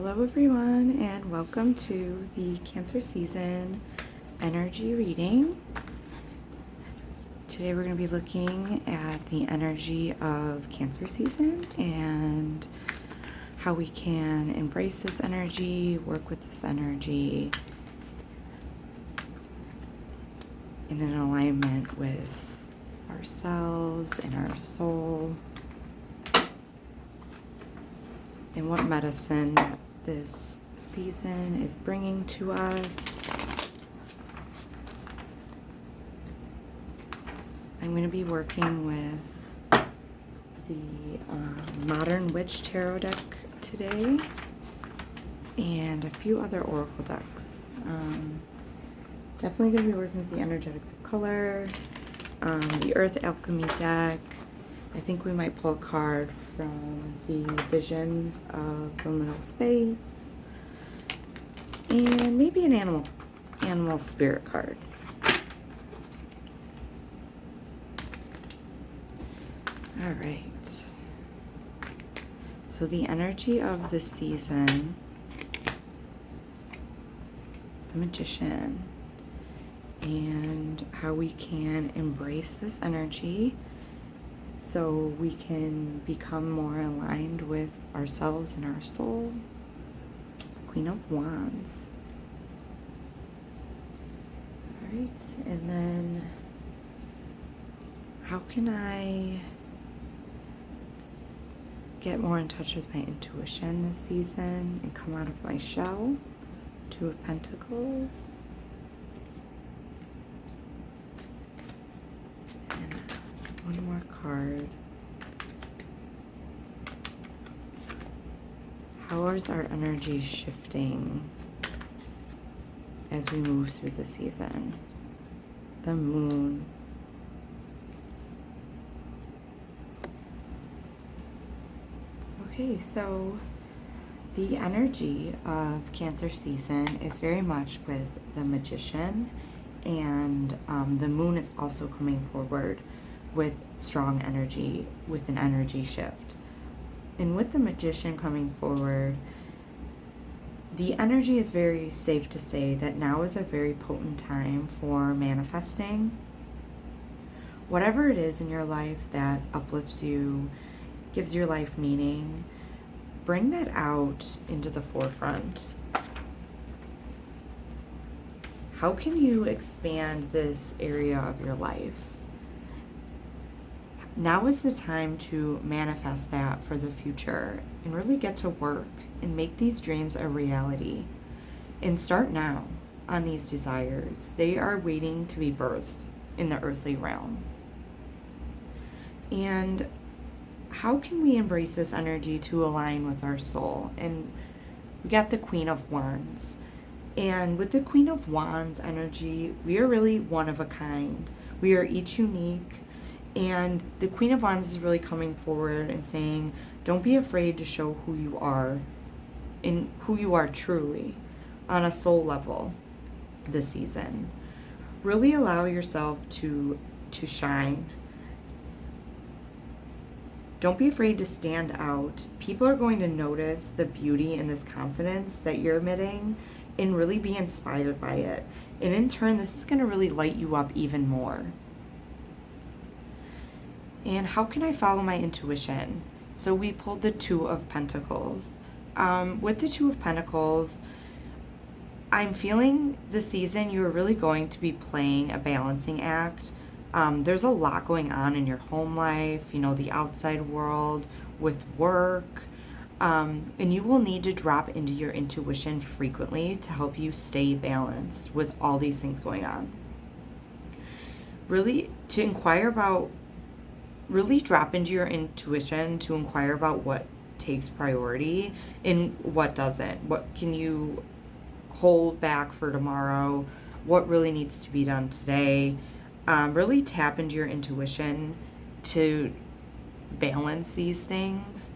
Hello everyone, and welcome to the Cancer season energy reading. Today we're going to be looking at the energy of Cancer season and how we can embrace this energy, work with this energy in an alignment with ourselves and our soul, and what medicine this season is bringing to us. I'm going to be working with the Modern Witch Tarot deck today and a few other oracle decks. Definitely going to be working with the Energetics of Color, the Earth Alchemy deck. I think we might pull a card from the Visions of Liminal Space, and maybe an animal spirit card. All right. So the energy of the season, the Magician, and how we can embrace this energy so we can become more aligned with ourselves and our soul. Queen of Wands. All right, and then how can I get more in touch with my intuition this season and come out of my shell? Two of Pentacles. One more card. How is our energy shifting as we move through the season? The Moon. Okay, so the energy of Cancer season is very much with the Magician, and the Moon is also coming forward with strong energy, with an energy shift. And with the Magician coming forward, the energy is very safe to say that now is a very potent time for manifesting. Whatever it is in your life that uplifts you, gives your life meaning, bring that out into the forefront. How can you expand this area of your life? Now is the time to manifest that for the future and really get to work and make these dreams a reality. And start now on these desires. They are waiting to be birthed in the earthly realm. And how can we embrace this energy to align with our soul? And we got the Queen of Wands. And with the Queen of Wands energy, we are really one of a kind. We are each unique. And the Queen of Wands is really coming forward and saying, don't be afraid to show who you are and who you are truly on a soul level this season. Really allow yourself to shine. Don't be afraid to stand out. People are going to notice the beauty and this confidence that you're emitting and really be inspired by it. And in turn, this is going to really light you up even more. And how can I follow my intuition? So we pulled the Two of Pentacles. With the Two of Pentacles, I'm feeling this season you're really going to be playing a balancing act. There's a lot going on in your home life, the outside world, with work. And you will need to drop into your intuition frequently to help you stay balanced with all these things going on. Really, to inquire about really drop into your intuition to inquire about what takes priority and what doesn't. What can you hold back for tomorrow? What really needs to be done today? Really tap into your intuition to balance these things.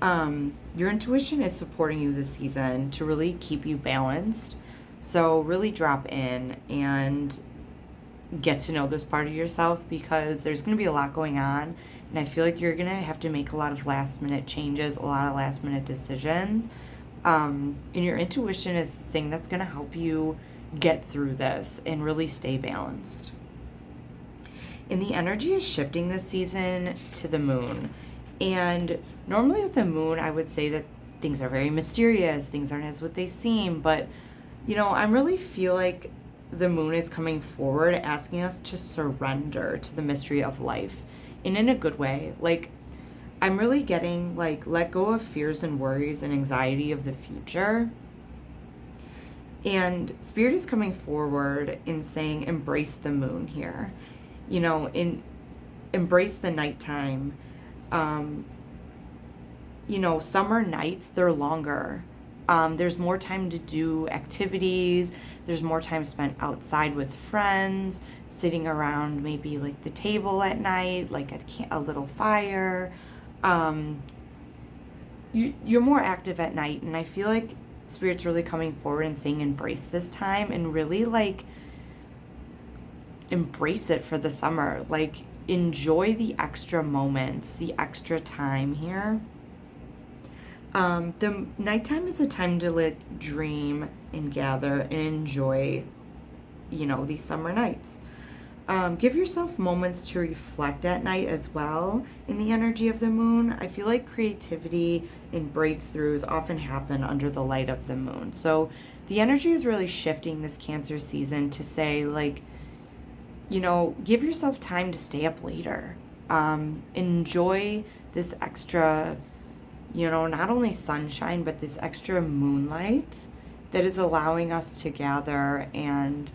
Your intuition is supporting you this season to really keep you balanced. So really drop in and get to know this part of yourself, because there's going to be a lot going on, and I feel like you're going to have to make a lot of last minute changes, a lot of last minute decisions And your intuition is the thing that's going to help you get through this and really stay balanced. And the energy is shifting this season to the moon. And normally with the moon, I would say that things are very mysterious, things aren't as what they seem, but I really feel like the moon is coming forward asking us to surrender to the mystery of life, and in a good way. Like, I'm really getting like, let go of fears and worries and anxiety of the future. And Spirit is coming forward and saying, embrace the moon here. Embrace the nighttime. Summer nights, they're longer. There's more time to do activities. There's more time spent outside with friends, sitting around maybe like the table at night, like a little fire. You're more active at night, and I feel like Spirit's really coming forward and saying embrace this time, and really like embrace it for the summer. Like, enjoy the extra moments, the extra time here. The nighttime is a time to like dream and gather and enjoy, these summer nights. Give yourself moments to reflect at night as well in the energy of the moon. I feel like creativity and breakthroughs often happen under the light of the moon. So the energy is really shifting this Cancer season to say, like, give yourself time to stay up later. Enjoy this extra, not only sunshine, but this extra moonlight that is allowing us to gather and,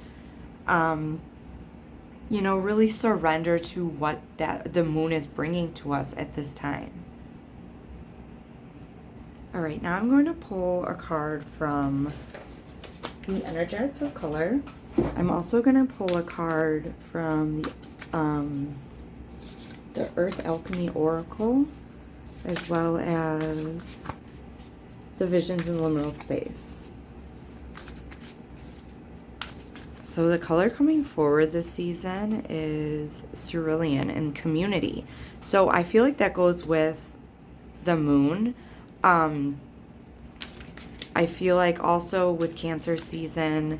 really surrender to what the moon is bringing to us at this time. All right, now I'm going to pull a card from the Energetics of Color. I'm also going to pull a card from the Earth Alchemy Oracle, as well as the Visions in Liminal Space. So the color coming forward this season is Cerulean and Community. So I feel like that goes with the moon. I feel like also with Cancer season,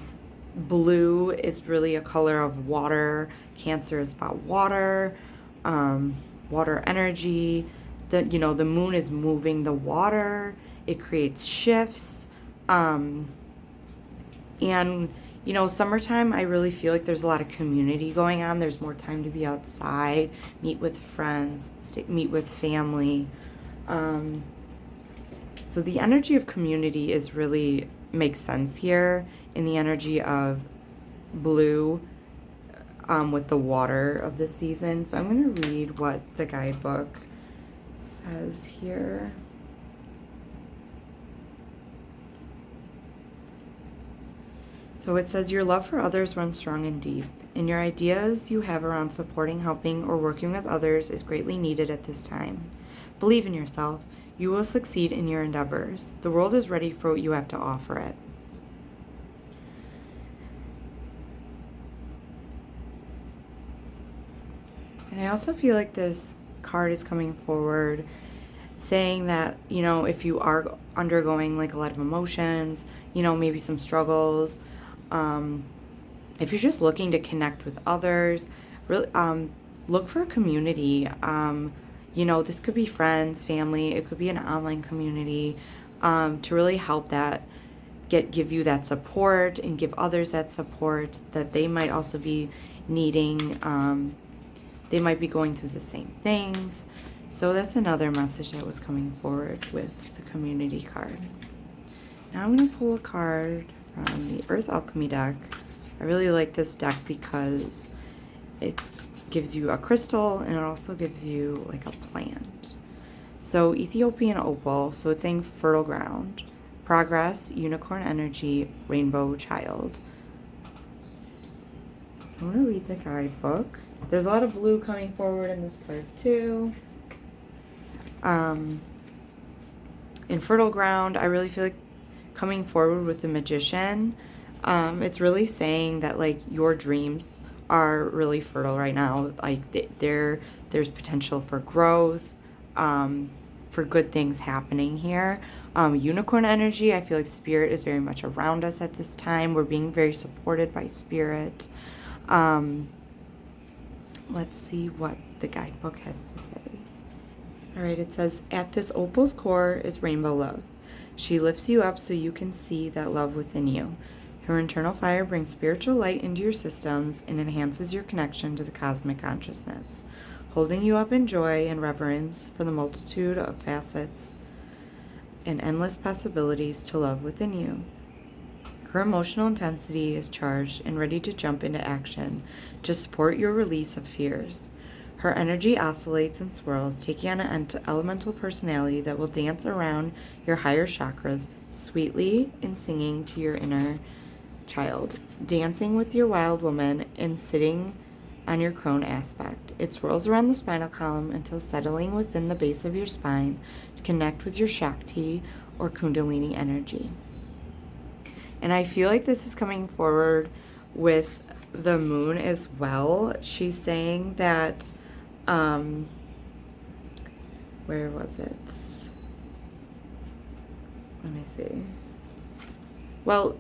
blue is really a color of water. Cancer is about water, water energy. The moon is moving the water. It creates shifts. And summertime, I really feel like there's a lot of community going on. There's more time to be outside, meet with friends, meet with family. So the energy of community is really makes sense here in the energy of blue with the water of the season. So I'm going to read what the guidebook says here. So it says, your love for others runs strong and deep, and your ideas you have around supporting, helping, or working with others is greatly needed at this time. Believe in yourself. You will succeed in your endeavors. The world is ready for what you have to offer it. And I also feel like this card is coming forward saying that, if you are undergoing like a lot of emotions, maybe some struggles, if you're just looking to connect with others, really look for a community. This could be friends, family, it could be an online community, to really help give you that support and give others that support that they might also be needing. They might be going through the same things. So that's another message that was coming forward with the community card. Now I'm going to pull a card from the Earth Alchemy deck. I really like this deck because it gives you a crystal and it also gives you like a plant. So Ethiopian opal, so it's saying fertile ground, progress, unicorn energy, rainbow child. So I'm going to read the guidebook. There's a lot of blue coming forward in this card too. In fertile ground, I really feel like coming forward with the Magician, it's really saying that like your dreams are really fertile right now. Like there's potential for growth, for good things happening here. Unicorn energy, I feel like spirit is very much around us at this time. We're being very supported by spirit. Let's see what the guidebook has to say. All right, it says, at this opal's core is rainbow love. She lifts you up so you can see that love within you. Her internal fire brings spiritual light into your systems and enhances your connection to the cosmic consciousness, holding you up in joy and reverence for the multitude of facets and endless possibilities to love within you. Her emotional intensity is charged and ready to jump into action to support your release of fears. Her energy oscillates and swirls, taking on an elemental personality that will dance around your higher chakras sweetly and singing to your inner child, dancing with your wild woman and sitting on your crone aspect. It swirls around the spinal column until settling within the base of your spine to connect with your Shakti or Kundalini energy. And I feel like this is coming forward with the moon as well. She's saying that, where was it? Let me see. Well,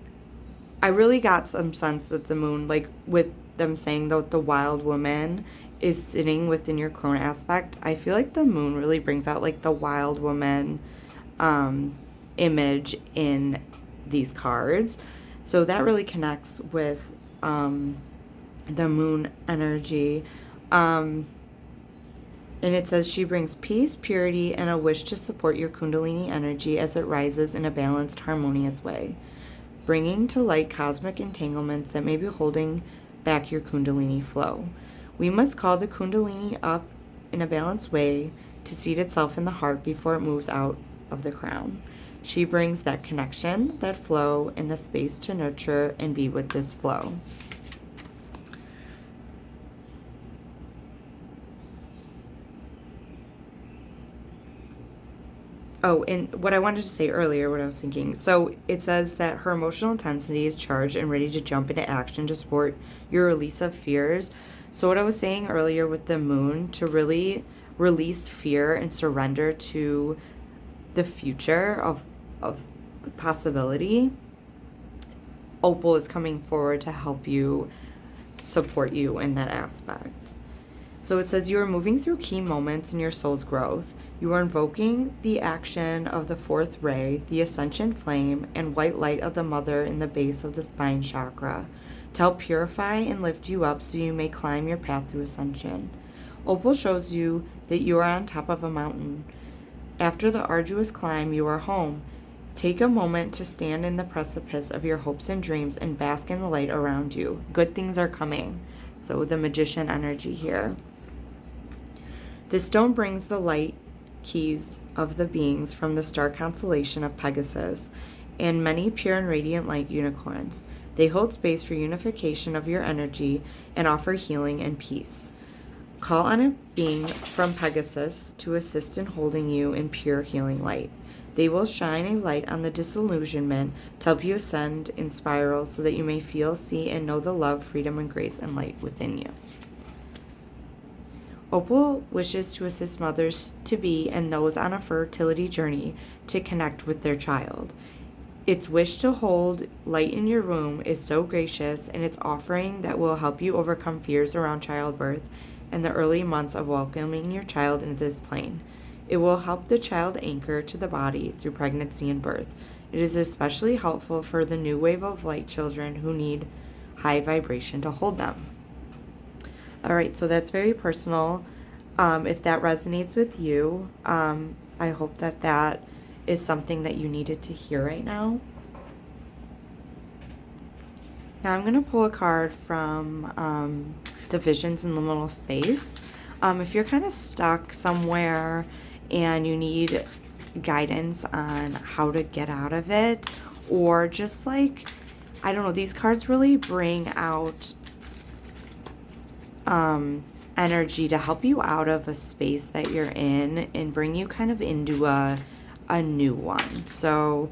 I really got some sense that the moon, like with them saying that the wild woman is sitting within your crone aspect, I feel like the moon really brings out like the wild woman image in these cards. So that really connects with the moon energy. And it says she brings peace, purity, and a wish to support your Kundalini energy as it rises in a balanced, harmonious way, bringing to light cosmic entanglements that may be holding back your Kundalini flow. We must call the Kundalini up in a balanced way to seat itself in the heart before it moves out of the crown. She brings that connection, that flow, and the space to nurture and be with this flow. Oh, and what I wanted to say earlier, what I was thinking. So it says that her emotional intensity is charged and ready to jump into action to support your release of fears. So what I was saying earlier with the moon, to really release fear and surrender to the future of possibility, Opal is coming forward to help you, support you in that aspect. So it says you are moving through key moments in your soul's growth. You are invoking the action of the fourth ray, the ascension flame, and white light of the mother in the base of the spine chakra to help purify and lift you up so you may climb your path to ascension. Opal shows you that you are on top of a mountain. After the arduous climb, you are home. Take a moment to stand in the precipice of your hopes and dreams and bask in the light around you. Good things are coming. So the magician energy here. This stone brings the light keys of the beings from the star constellation of Pegasus and many pure and radiant light unicorns. They hold space for unification of your energy and offer healing and peace. Call on a being from Pegasus to assist in holding you in pure healing light. They will shine a light on the disillusionment to help you ascend in spirals so that you may feel, see, and know the love, freedom, and grace and light within you. Opal wishes to assist mothers-to-be and those on a fertility journey to connect with their child. Its wish to hold light in your womb is so gracious, and its offering that will help you overcome fears around childbirth and the early months of welcoming your child into this plane. It will help the child anchor to the body through pregnancy and birth. It is especially helpful for the new wave of light children who need high vibration to hold them. All right, so that's very personal. If that resonates with you, I hope that that is something that you needed to hear right now. Now I'm going to pull a card from the Visions in Liminal Space. If you're kind of stuck somewhere and you need guidance on how to get out of it, or just like, I don't know, these cards really bring out energy to help you out of a space that you're in and bring you kind of into a new one. So,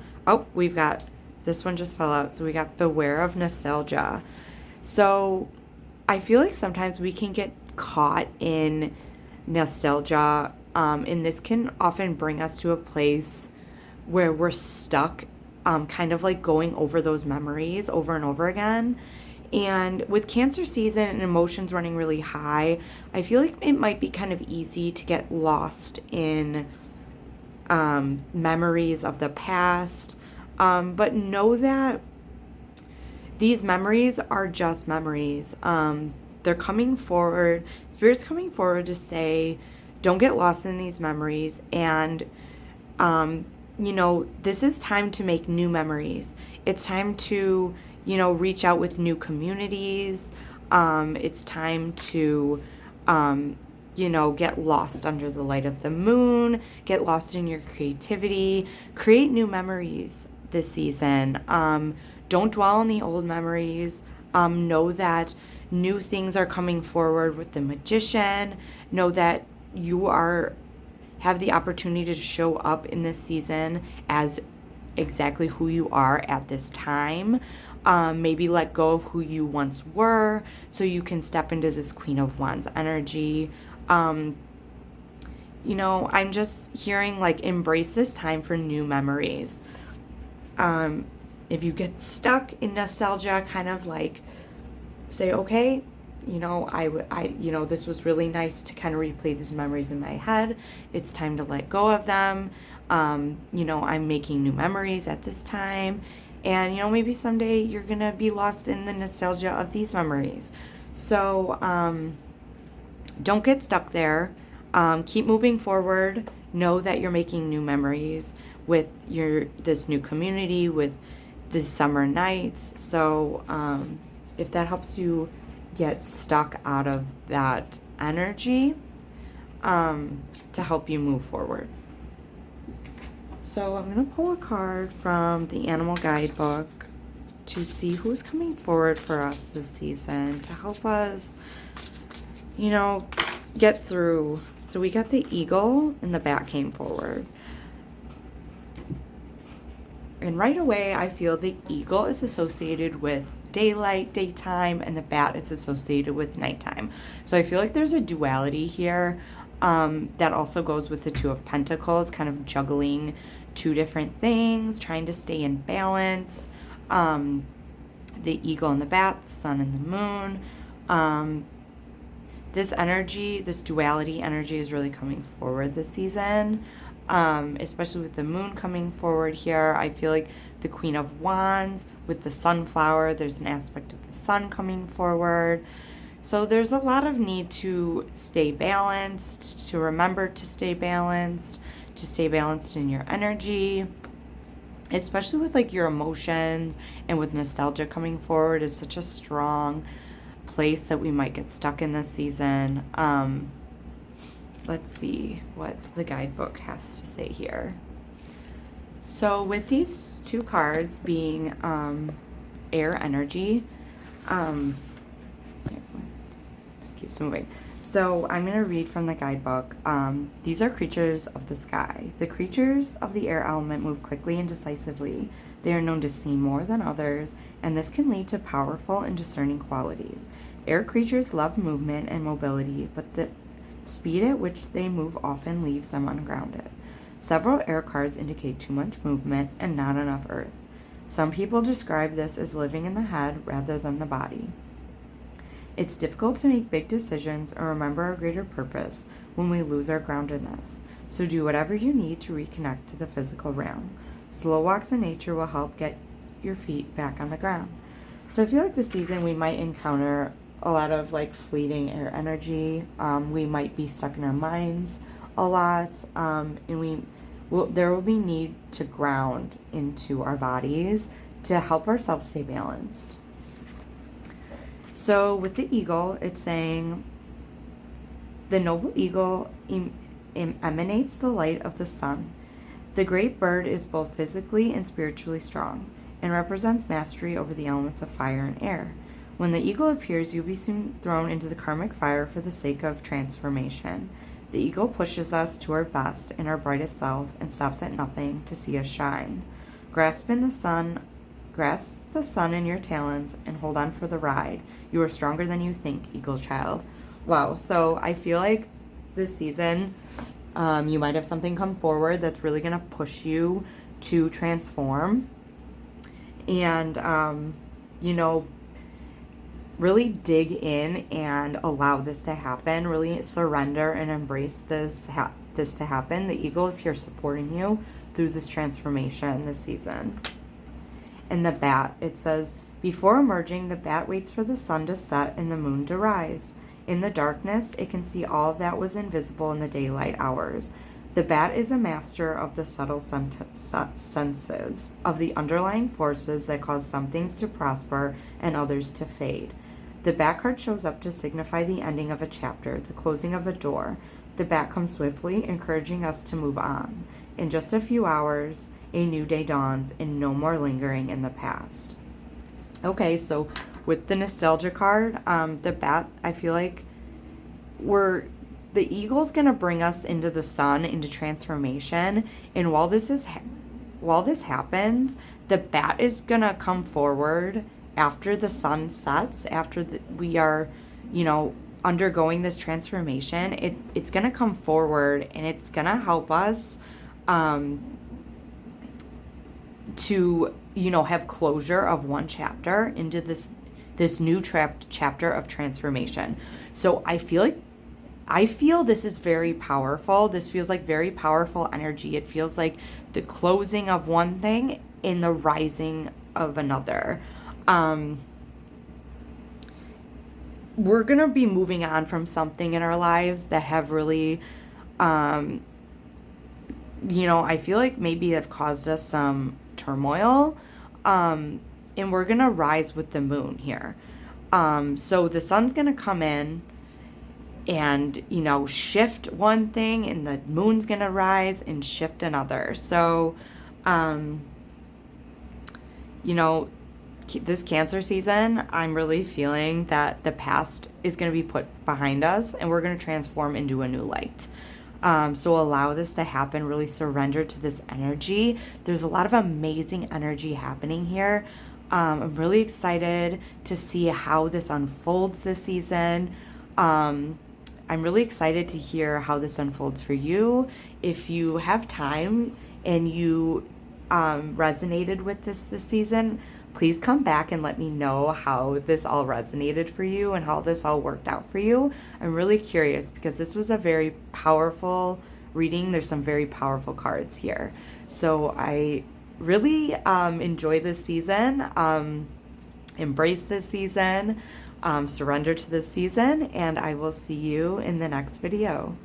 we've got, this one just fell out. So we got Beware of Nostalgia. So I feel like sometimes we can get caught in nostalgia And this can often bring us to a place where we're stuck, kind of like going over those memories over and over again. And with Cancer season and emotions running really high, I feel like it might be kind of easy to get lost in memories of the past. But know that these memories are just memories. They're coming forward, Spirit's coming forward to say, don't get lost in these memories. And, this is time to make new memories. It's time to, reach out with new communities. It's time to, get lost under the light of the moon, get lost in your creativity, create new memories this season. Don't dwell on the old memories. Know that new things are coming forward with the Magician. Know that you have the opportunity to show up in this season as exactly who you are at this time. Maybe let go of who you once were so you can step into this Queen of Wands energy. I'm just hearing like embrace this time for new memories. If you get stuck in nostalgia, kind of like say, okay, this was really nice to kind of replay these memories in my head. It's time to let go of them. I'm making new memories at this time. And, maybe someday you're going to be lost in the nostalgia of these memories. So, don't get stuck there. Keep moving forward. Know that you're making new memories with this new community, with these summer nights. So, if that helps you get stuck out of that energy, to help you move forward. So I'm going to pull a card from the Animal Guidebook to see who's coming forward for us this season to help us, get through. So we got the eagle and the bat came forward. And right away, I feel the eagle is associated with daylight, daytime, and the bat is associated with nighttime. So I feel like there's a duality here that also goes with the Two of Pentacles, kind of juggling two different things, trying to stay in balance. The eagle and the bat, the sun and the moon. This energy, this duality energy is really coming forward this season. Especially with the moon coming forward here. I feel like the Queen of Wands with the sunflower, there's an aspect of the sun coming forward. So there's a lot of need to stay balanced, to remember to stay balanced in your energy, especially with like your emotions, and with nostalgia coming forward is such a strong place that we might get stuck in this season. Let's see what the guidebook has to say here. So with these two cards being air energy, this keeps moving. So I'm going to read from the guidebook. These are creatures of the sky. The creatures of the air element move quickly and decisively. They are known to see more than others, and this can lead to powerful and discerning qualities. Air creatures love movement and mobility, but the speed at which they move often leaves them ungrounded. Several air cards indicate too much movement and not enough earth. Some people describe this as living in the head rather than the body. It's difficult to make big decisions or remember a greater purpose when we lose our groundedness, so do whatever you need to reconnect to the physical realm. Slow walks in nature will help get your feet back on the ground. So I feel like this season we might encounter a lot of like fleeting air energy. We might be stuck in our minds a lot, and there will be need to ground into our bodies to help ourselves stay balanced. So with the eagle, it's saying, the noble eagle emanates the light of the sun. The great bird is both physically and spiritually strong and represents mastery over the elements of fire and air. When the eagle appears, you'll be soon thrown into the karmic fire for the sake of transformation. The eagle pushes us to our best and our brightest selves and stops at nothing to see us shine. Grasp the sun in your talons and hold on for the ride. You are stronger than you think, eagle child. Wow. So I feel like this season, You might have something come forward that's really going to push you to transform. And, really dig in and allow this to happen. Really surrender and embrace this to happen. The eagle is here supporting you through this transformation this season. And the bat, it says, before emerging, the bat waits for the sun to set and the moon to rise. In the darkness, it can see all that was invisible in the daylight hours. The bat is a master of the subtle senses, of the underlying forces that cause some things to prosper and others to fade. The bat card shows up to signify the ending of a chapter, the closing of a door. The bat comes swiftly, encouraging us to move on. In just a few hours, a new day dawns, and no more lingering in the past. Okay, so with the nostalgia card, the bat, I feel like the eagle's gonna bring us into the sun, into transformation. And while this happens, the bat is gonna come forward after the sun sets, after we are, undergoing this transformation. It's gonna come forward and it's gonna help us to have closure of one chapter into this new chapter of transformation. So I feel this is very powerful. This feels like very powerful energy. It feels like the closing of one thing and the rising of another. We're gonna be moving on from something in our lives that have really I feel like maybe have caused us some turmoil, and we're gonna rise with the moon here. So the sun's gonna come in and shift one thing, and the moon's gonna rise and shift another. So this Cancer season, I'm really feeling that the past is going to be put behind us and we're going to transform into a new light. So allow this to happen. Really surrender to this energy. There's a lot of amazing energy happening here. I'm really excited to see how this unfolds this season. I'm really excited to hear how this unfolds for you. If you have time and you resonated with this season, please come back and let me know how this all resonated for you and how this all worked out for you. I'm really curious because this was a very powerful reading. There's some very powerful cards here. So I really enjoy this season, embrace this season, surrender to this season, and I will see you in the next video.